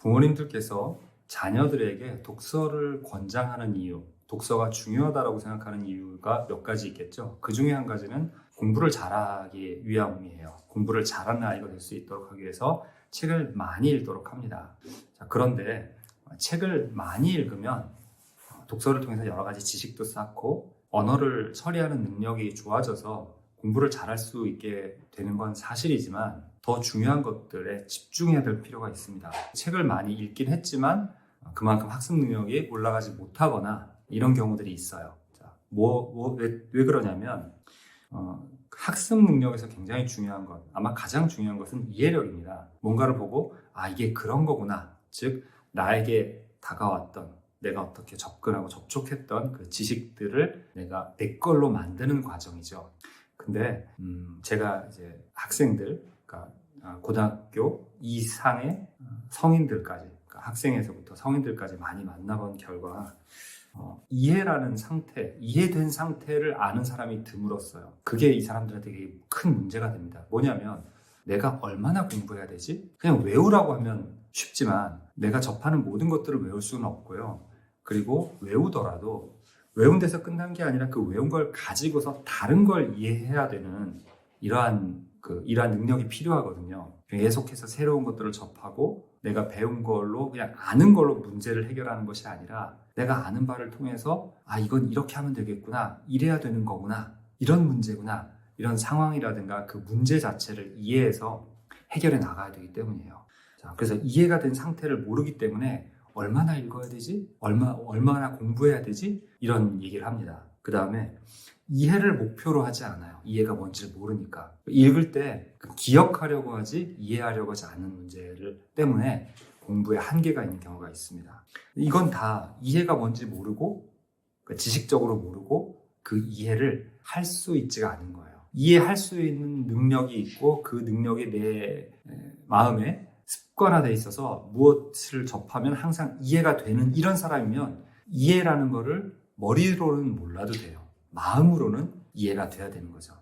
부모님들께서 자녀들에게 독서를 권장하는 이유, 독서가 중요하다고 생각하는 이유가 몇 가지 있겠죠. 그 중에 한 가지는 공부를 잘하기 위함이에요. 공부를 잘하는 아이가 될 수 있도록 하기 위해서 책을 많이 읽도록 합니다. 자, 그런데 책을 많이 읽으면 독서를 통해서 여러 가지 지식도 쌓고 언어를 처리하는 능력이 좋아져서 공부를 잘할 수 있게 되는 건 사실이지만 더 중요한 것들에 집중해야 될 필요가 있습니다. 책을 많이 읽긴 했지만 그만큼 학습 능력이 올라가지 못하거나 이런 경우들이 있어요. 자, 왜 그러냐면 학습 능력에서 굉장히 중요한 것, 아마 가장 중요한 것은 이해력입니다. 뭔가를 보고 이게 그런 거구나. 즉 나에게 다가왔던, 내가 어떻게 접근하고 접촉했던 그 지식들을 내가 내 걸로 만드는 과정이죠. 근데 제가 이제 학생들, 그러니까 고등학교 이상의 성인들까지, 그러니까 학생에서부터 성인들까지 많이 만나본 결과 이해라는 상태, 이해된 상태를 아는 사람이 드물었어요. 그게 이 사람들한테 되게 큰 문제가 됩니다. 뭐냐면 내가 얼마나 공부해야 되지? 그냥 외우라고 하면 쉽지만 내가 접하는 모든 것들을 외울 수는 없고요. 그리고 외우더라도 외운 데서 끝난 게 아니라 그 외운 걸 가지고서 다른 걸 이해해야 되는 이러한 능력이 필요하거든요. 계속해서 새로운 것들을 접하고 내가 배운 걸로 그냥 아는 걸로 문제를 해결하는 것이 아니라 내가 아는 바를 통해서 이건 이렇게 하면 되겠구나, 이래야 되는 거구나, 이런 문제구나, 이런 상황이라든가 그 문제 자체를 이해해서 해결해 나가야 되기 때문이에요. 자, 그래서 이해가 된 상태를 모르기 때문에 얼마나 읽어야 되지? 얼마나 공부해야 되지? 이런 얘기를 합니다. 그 다음에 이해를 목표로 하지 않아요. 이해가 뭔지를 모르니까. 읽을 때 기억하려고 하지 이해하려고 하지 않는 문제를 때문에 공부에 한계가 있는 경우가 있습니다. 이건 다 이해가 뭔지 모르고 지식적으로 모르고 그 이해를 할 수 있지가 않은 거예요. 이해할 수 있는 능력이 있고 그 능력이 내 마음에 습관화되어 있어서 무엇을 접하면 항상 이해가 되는 이런 사람이면 이해라는 거를 머리로는 몰라도 돼요. 마음으로는 이해가 돼야 되는 거죠.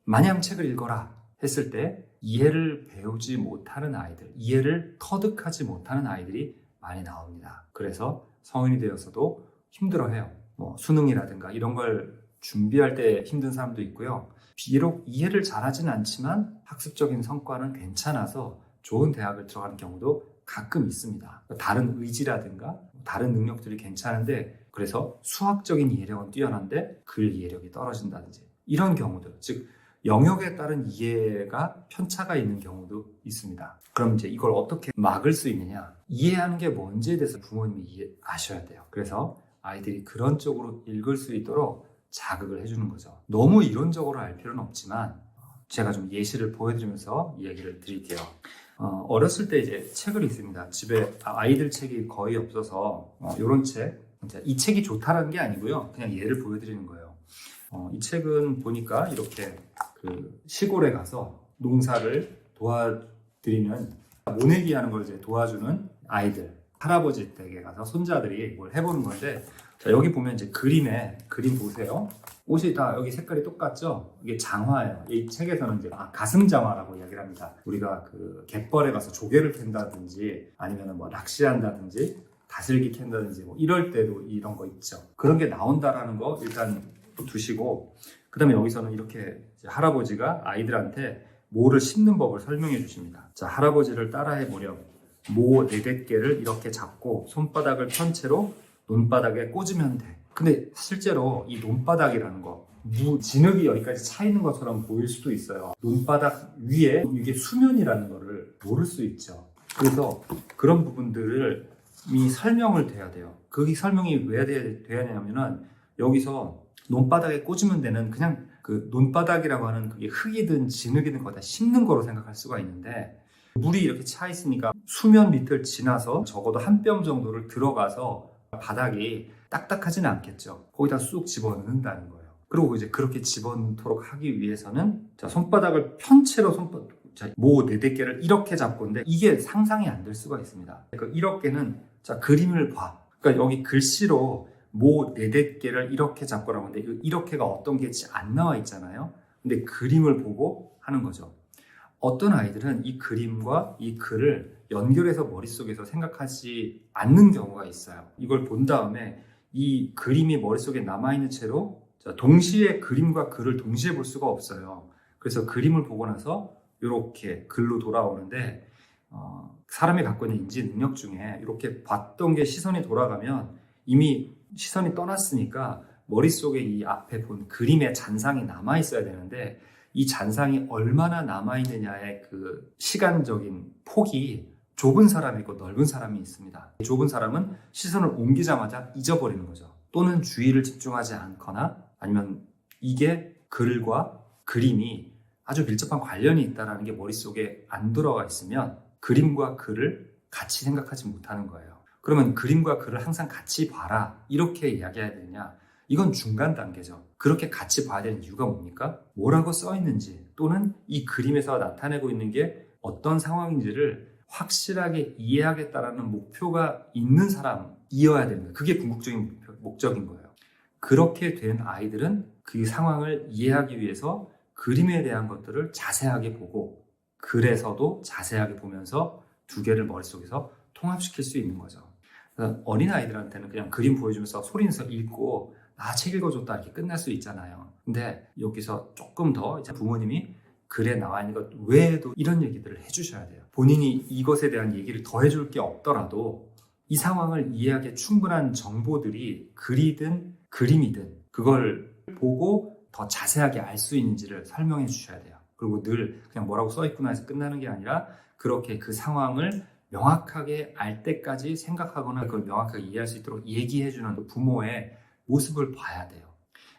마냥 책을 읽어라 했을 때 이해를 배우지 못하는 아이들, 이해를 터득하지 못하는 아이들이 많이 나옵니다. 그래서 성인이 되어서도 힘들어해요. 수능이라든가 이런 걸 준비할 때 힘든 사람도 있고요. 비록 이해를 잘하진 않지만 학습적인 성과는 괜찮아서 좋은 대학을 들어가는 경우도 가끔 있습니다. 다른 의지라든가 다른 능력들이 괜찮은데 그래서 수학적인 이해력은 뛰어난데 글 이해력이 떨어진다든지 이런 경우들, 즉 영역에 따른 이해가 편차가 있는 경우도 있습니다. 그럼 이제 이걸 어떻게 막을 수 있느냐? 이해하는 게 뭔지에 대해서 부모님이 아셔야 돼요. 그래서 아이들이 그런 쪽으로 읽을 수 있도록 자극을 해주는 거죠. 너무 이론적으로 알 필요는 없지만 제가 좀 예시를 보여드리면서 이야기를 드릴게요. 어렸을 때 이제 책을 읽습니다. 집에 아이들 책이 거의 없어서 이런 책, 이 책이 좋다라는 게 아니고요. 그냥 예를 보여드리는 거예요. 이 책은 보니까 이렇게 그 시골에 가서 농사를 도와드리는 모내기 하는 걸 이제 도와주는 아이들, 할아버지 댁에 가서 손자들이 뭘 해보는 건데, 자, 여기 보면 이제 그림 보세요. 옷이 다 여기 색깔이 똑같죠? 이게 장화예요. 이 책에서는 이제 가슴 장화라고 이야기를 합니다. 우리가 그 갯벌에 가서 조개를 캔다든지 아니면 낚시한다든지 다슬기 캔다든지 이럴 때도 이런 거 있죠. 그런 게 나온다라는 거 일단 두시고, 그 다음에 여기서는 이렇게 할아버지가 아이들한테 모를 씹는 법을 설명해 주십니다. 자, 할아버지를 따라해 보렴. 모 4개를 이렇게 잡고 손바닥을 편 채로 논바닥에 꽂으면 돼. 근데 실제로 이 논바닥이라는 거, 진흙이 여기까지 차 있는 것처럼 보일 수도 있어요. 논바닥 위에 이게 수면이라는 거를 모를 수 있죠. 그래서 그런 부분들을 설명을 돼야 돼요. 그 설명이 왜 돼야 되냐면은 여기서 논바닥에 꽂으면 되는 그냥 그 논바닥이라고 하는 그게 흙이든 진흙이든 거기다 씹는 거로 생각할 수가 있는데, 물이 이렇게 차 있으니까 수면 밑을 지나서 적어도 한 뼘 정도를 들어가서 바닥이 딱딱하지는 않겠죠. 거기다 쑥 집어넣는다는 거예요. 그리고 이제 그렇게 집어넣도록 하기 위해서는 손바닥을 편 채로 모 4개를 이렇게 잡고인데 이게 상상이 안 될 수가 있습니다. 그러니까 이렇게는 그림을 봐. 그러니까 여기 글씨로 모 4개를 이렇게 잡고라고 하는데 이렇게가 어떤 게 안 나와 있잖아요. 근데 그림을 보고 하는 거죠. 어떤 아이들은 이 그림과 이 글을 연결해서 머릿속에서 생각하지 않는 경우가 있어요. 이걸 본 다음에 이 그림이 머릿속에 남아있는 채로 동시에 그림과 글을 동시에 볼 수가 없어요. 그래서 그림을 보고 나서 이렇게 글로 돌아오는데 사람이 갖고 있는 인지 능력 중에 이렇게 봤던 게 시선이 돌아가면 이미 시선이 떠났으니까 머릿속에 이 앞에 본 그림의 잔상이 남아있어야 되는데 이 잔상이 얼마나 남아있느냐의 그 시간적인 폭이 좁은 사람이 있고 넓은 사람이 있습니다. 좁은 사람은 시선을 옮기자마자 잊어버리는 거죠. 또는 주의를 집중하지 않거나 아니면 이게 글과 그림이 아주 밀접한 관련이 있다는 게 머릿속에 안 들어가 있으면 그림과 글을 같이 생각하지 못하는 거예요. 그러면 그림과 글을 항상 같이 봐라 이렇게 이야기해야 되냐? 이건 중간 단계죠. 그렇게 같이 봐야 되는 이유가 뭡니까? 뭐라고 써 있는지 또는 이 그림에서 나타내고 있는 게 어떤 상황인지를 확실하게 이해하겠다라는 목표가 있는 사람이어야 됩니다. 그게 궁극적인 목적인 거예요. 그렇게 된 아이들은 그 상황을 이해하기 위해서 그림에 대한 것들을 자세하게 보고 글에서도 자세하게 보면서 두 개를 머릿속에서 통합시킬 수 있는 거죠. 어린아이들한테는 그냥 그림 보여주면서 소리내서 읽고 책 읽어줬다 이렇게 끝날 수 있잖아요. 근데 여기서 조금 더 이제 부모님이 글에 나와 있는 것 외에도 이런 얘기들을 해주셔야 돼요. 본인이 이것에 대한 얘기를 더 해줄 게 없더라도 이 상황을 이해하기에 충분한 정보들이 글이든 그림이든 그걸 보고 더 자세하게 알 수 있는지를 설명해 주셔야 돼요. 그리고 늘 그냥 뭐라고 써있구나 해서 끝나는 게 아니라 그렇게 그 상황을 명확하게 알 때까지 생각하거나 그걸 명확하게 이해할 수 있도록 얘기해주는 부모의 모습을 봐야 돼요.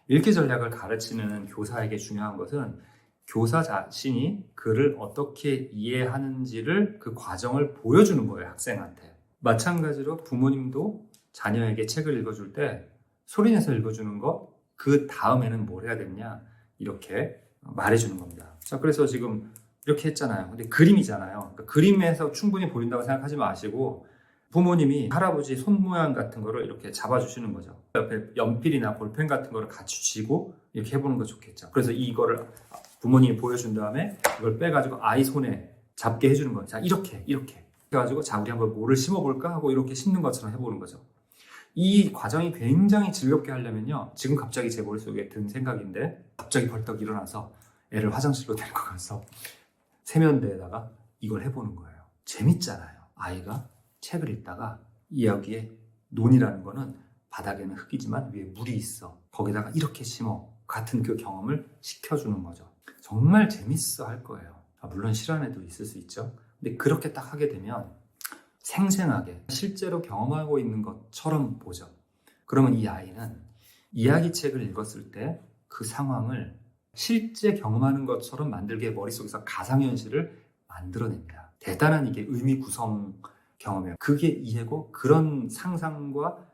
읽기 전략을 가르치는 교사에게 중요한 것은 교사 자신이 글을 어떻게 이해하는지를 그 과정을 보여주는 거예요, 학생한테. 마찬가지로 부모님도 자녀에게 책을 읽어줄 때 소리내서 읽어주는 것, 그 다음에는 뭘 해야 되느냐 이렇게 말해주는 겁니다. 자, 그래서 지금 이렇게 했잖아요. 근데 그림이잖아요. 그러니까 그림에서 충분히 보인다고 생각하지 마시고 부모님이 할아버지 손 모양 같은 거를 이렇게 잡아주시는 거죠. 옆에 연필이나 볼펜 같은 거를 같이 쥐고 이렇게 해보는 거 좋겠죠. 그래서 이거를 부모님이 보여준 다음에 이걸 빼가지고 아이 손에 잡게 해주는 거예요. 자, 이렇게 해가지고 자, 우리 한번 뭐를 심어볼까 하고 이렇게 심는 것처럼 해보는 거죠. 이 과정이 굉장히 즐겁게 하려면요, 지금 갑자기 제 머릿속에 든 생각인데 갑자기 벌떡 일어나서 애를 화장실로 데리고 가서 세면대에다가 이걸 해보는 거예요. 재밌잖아요. 아이가 책을 읽다가 여기에 논이라는 거는 바닥에는 흙이지만 위에 물이 있어. 거기다가 이렇게 심어. 같은 그 경험을 시켜주는 거죠. 정말 재밌어 할 거예요. 물론 싫어하는 애도 있을 수 있죠. 근데 그렇게 딱 하게 되면 생생하게 실제로 경험하고 있는 것처럼 보죠. 그러면 이 아이는 이야기책을 읽었을 때 그 상황을 실제 경험하는 것처럼 만들게 머릿속에서 가상현실을 만들어냅니다. 대단한 이게 의미 구성 경험이에요. 그게 이해고 그런 상상과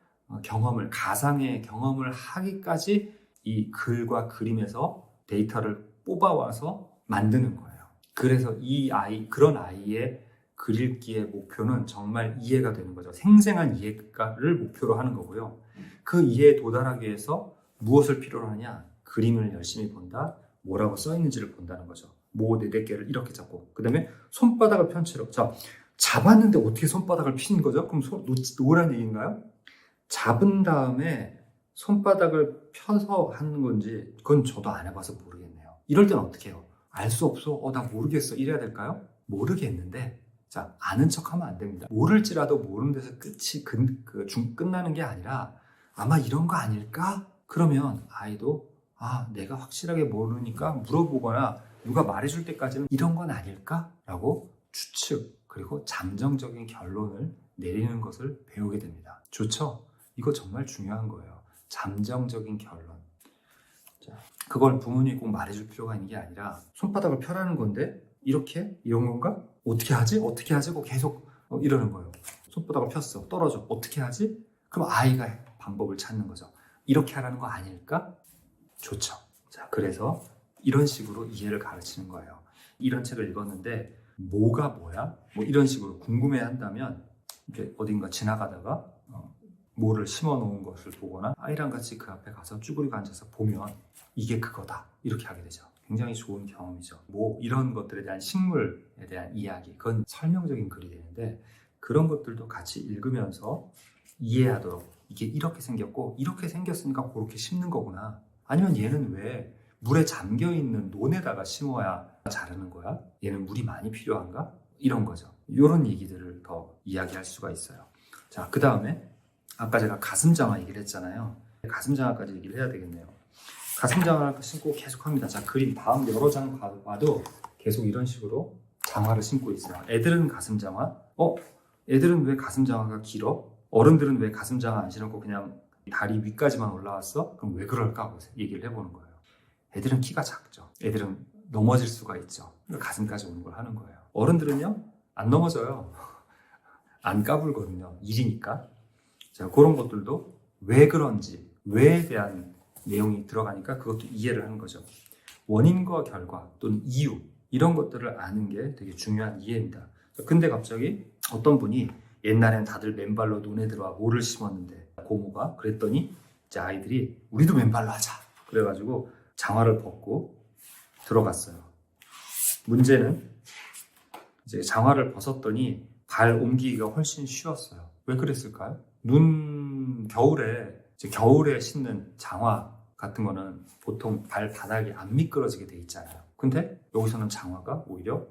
경험을, 가상의 경험을 하기까지 이 글과 그림에서 데이터를 뽑아와서 만드는 거예요. 그래서 이 아이, 그런 아이의 글읽기의 목표는 정말 이해가 되는 거죠. 생생한 이해를 목표로 하는 거고요. 그 이해에 도달하기 위해서 무엇을 필요로 하냐? 그림을 열심히 본다, 뭐라고 써있는지를 본다는 거죠. 모 4개를 이렇게 잡고, 그 다음에 손바닥을 편 채로. 자, 잡았는데 어떻게 손바닥을 피는 거죠? 그럼 놓으란 얘기인가요? 잡은 다음에 손바닥을 펴서 하는 건지 그건 저도 안 해봐서 모르겠네요. 이럴 때는 어떻게 해요? 알 수 없어? 나 모르겠어. 이래야 될까요? 모르겠는데, 자, 아는 척하면 안 됩니다. 모를지라도 모르는 데서 끝나는 게 아니라 아마 이런 거 아닐까? 그러면 아이도 내가 확실하게 모르니까 물어보거나 누가 말해줄 때까지는 이런 건 아닐까? 라고 추측, 그리고 잠정적인 결론을 내리는 것을 배우게 됩니다. 좋죠? 이거 정말 중요한 거예요. 잠정적인 결론. 자, 그걸 부모님이 꼭 말해줄 필요가 있는 게 아니라 손바닥을 펴라는 건데 이렇게? 이런 건가? 어떻게 하지? 어떻게 하지? 계속 이러는 거예요. 손바닥을 폈어. 떨어져. 어떻게 하지? 그럼 아이가 방법을 찾는 거죠. 이렇게 하라는 거 아닐까? 좋죠. 자, 그래서 이런 식으로 이해를 가르치는 거예요. 이런 책을 읽었는데 뭐가 뭐야? 이런 식으로 궁금해한다면 이렇게 어딘가 지나가다가 뭐를 심어 놓은 것을 보거나 아이랑 같이 그 앞에 가서 쭈그리고 앉아서 보면 이게 그거다. 이렇게 하게 되죠. 굉장히 좋은 경험이죠. 뭐 이런 것들에 대한 식물에 대한 이야기, 그건 설명적인 글이 되는데 그런 것들도 같이 읽으면서 이해하도록 이게 이렇게 생겼고 이렇게 생겼으니까 그렇게 심는 거구나. 아니면 얘는 왜 물에 잠겨있는 논에다가 심어야 자라는 거야? 얘는 물이 많이 필요한가? 이런 거죠. 이런 얘기들을 더 이야기할 수가 있어요. 자, 그 다음에 아까 제가 가슴장화 얘기를 했잖아요. 가슴장화까지 얘기를 해야 되겠네요. 가슴장화를 신고 계속 합니다. 자, 그림 다음 여러 장 봐도 계속 이런 식으로 장화를 신고 있어요. 애들은 가슴장화? 애들은 왜 가슴장화가 길어? 어른들은 왜 가슴장화 안 신고 그냥 다리 위까지만 올라왔어? 그럼 왜 그럴까 하고 얘기를 해보는 거예요. 애들은 키가 작죠. 애들은 넘어질 수가 있죠. 그러니까 가슴까지 오는 걸 하는 거예요. 어른들은요? 안 넘어져요. 안 까불거든요. 일이니까. 자, 그런 것들도 왜 그런지, 왜에 대한 내용이 들어가니까 그것도 이해를 하는 거죠. 원인과 결과 또는 이유 이런 것들을 아는 게 되게 중요한 이해입니다. 근데 갑자기 어떤 분이 옛날엔 다들 맨발로 논에 들어와 모를 심었는데 고모가 그랬더니 이제 아이들이 우리도 맨발로 하자 그래가지고 장화를 벗고 들어갔어요. 문제는 이제 장화를 벗었더니 발 옮기기가 훨씬 쉬웠어요. 왜 그랬을까요? 겨울에 신는 장화 같은 거는 보통 발바닥이 안 미끄러지게 돼 있잖아요. 근데 여기서는 장화가 오히려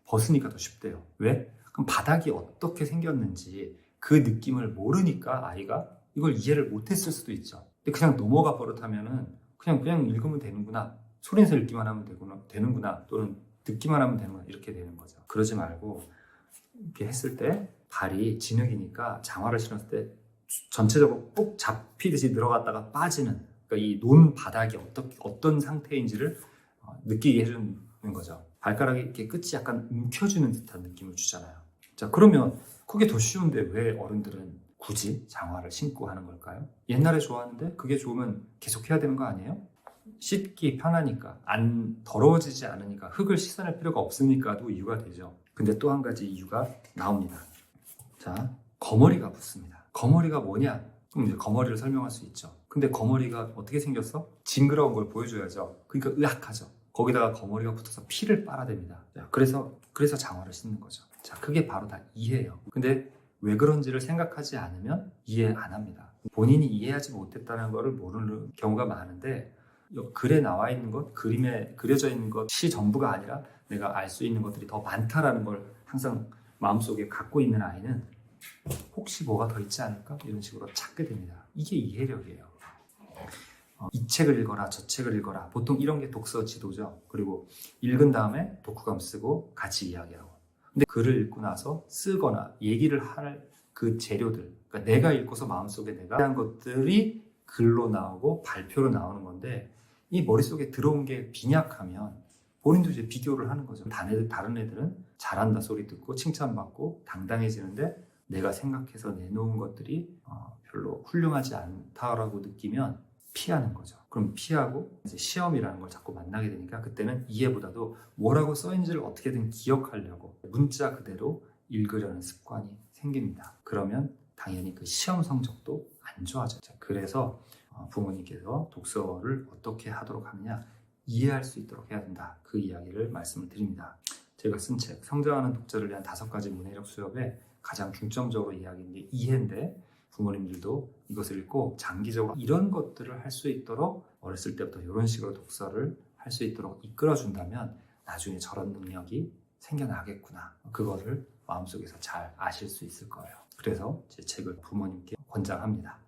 벗으니까 더 쉽대요. 왜? 그럼 바닥이 어떻게 생겼는지 그 느낌을 모르니까 아이가 이걸 이해를 못했을 수도 있죠. 근데 그냥 넘어가 버릇하면은 그냥 읽으면 되는구나. 소리내서 읽기만 하면 되는구나. 또는 듣기만 하면 되는구나. 이렇게 되는 거죠. 그러지 말고 이렇게 했을 때 발이 진흙이니까 장화를 신었을 때 전체적으로 꼭 잡히듯이 들어갔다가 빠지는, 그러니까 이 논 바닥이 어떤 상태인지를 느끼게 해주는 거죠. 발가락이 이렇게 끝이 약간 움켜쥐는 듯한 느낌을 주잖아요. 자, 그러면 그게 더 쉬운데 왜 어른들은 굳이 장화를 신고 하는 걸까요? 옛날에 좋았는데 그게 좋으면 계속 해야 되는 거 아니에요? 씻기 편하니까, 안 더러워지지 않으니까, 흙을 씻어낼 필요가 없으니까도 이유가 되죠. 근데 또 한 가지 이유가 나옵니다. 자, 거머리가 붙습니다. 거머리가 뭐냐? 그럼 이제 거머리를 설명할 수 있죠. 근데 거머리가 어떻게 생겼어? 징그러운 걸 보여줘야죠. 그러니까 의학하죠. 거기다가 거머리가 붙어서 피를 빨아댑니다. 자, 그래서 장화를 신는 거죠. 자, 그게 바로 다 이해예요. 근데 왜 그런지를 생각하지 않으면 이해 안 합니다. 본인이 이해하지 못했다는 것을 모르는 경우가 많은데 글에 나와 있는 것, 그림에 그려져 있는 것이 전부가 아니라 내가 알 수 있는 것들이 더 많다라는 걸 항상 마음속에 갖고 있는 아이는 혹시 뭐가 더 있지 않을까? 이런 식으로 찾게 됩니다. 이게 이해력이에요. 이 책을 읽어라, 저 책을 읽어라. 보통 이런 게 독서 지도죠. 그리고 읽은 다음에 독후감 쓰고 같이 이야기하고. 근데 글을 읽고 나서 쓰거나 얘기를 할 그 재료들, 그러니까 내가 읽고서 마음속에 내가 한 것들이 글로 나오고 발표로 나오는 건데, 이 머릿속에 들어온 게 빈약하면 본인도 이제 비교를 하는 거죠. 다른 애들은 잘한다 소리 듣고 칭찬받고 당당해지는데 내가 생각해서 내놓은 것들이 별로 훌륭하지 않다라고 느끼면 피하는 거죠. 그럼 피하고 이제 시험이라는 걸 자꾸 만나게 되니까 그때는 이해보다도 뭐라고 써있는지를 어떻게든 기억하려고 문자 그대로 읽으려는 습관이 생깁니다. 그러면 당연히 그 시험 성적도 안 좋아져요. 그래서 부모님께서 독서를 어떻게 하도록 하느냐, 이해할 수 있도록 해야 된다. 그 이야기를 말씀을 드립니다. 제가 쓴 책 성장하는 독자를 위한 5가지 문해력 수업에 가장 중점적으로 이야기한 게 이해인데, 부모님들도 이것을 읽고 장기적으로 이런 것들을 할 수 있도록 어렸을 때부터 이런 식으로 독서를 할 수 있도록 이끌어준다면 나중에 저런 능력이 생겨나겠구나. 그거를 마음속에서 잘 아실 수 있을 거예요. 그래서 제 책을 부모님께 권장합니다.